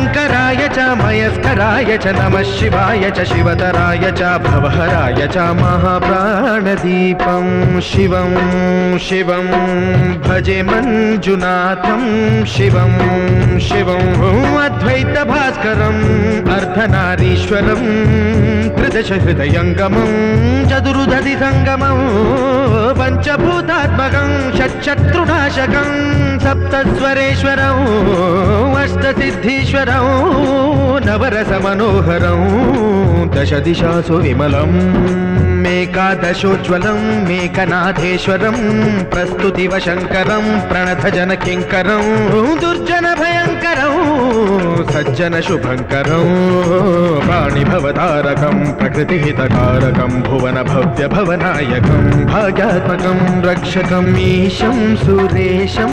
शङ्कराय च मयस्कराय च नमः शिवाय च शिवतराय च भवहराय च महाप्राणदीपं शिवं शिवं भजे मञ्जुनाथं शिवं शिवं अद्वैतभास्करम् अर्धनारीश्वरं त्रिदशहृदयङ्गमं चतुर्दधिसङ्गमं पञ्चभूतात्मकं षट्शत्रुनाशकं सप्तस्वरेश्वरं अष्टसिद्धीश्वरं नवरसमनोहरं दशदिशासु विमलम् एकादशोज्ज्वलं मेकनाथेश्वरं प्रस्तुतिवशङ्करं प्रणतजनकिङ्करं दुर्जनभयङ्करं सज्जनशुभङ्करं प्राणिभवतारकं प्रकृतिहितकारकं भुवनभव्यभवनायकं भाग्यात्मकं रक्षकम् ईशं सुरेशम्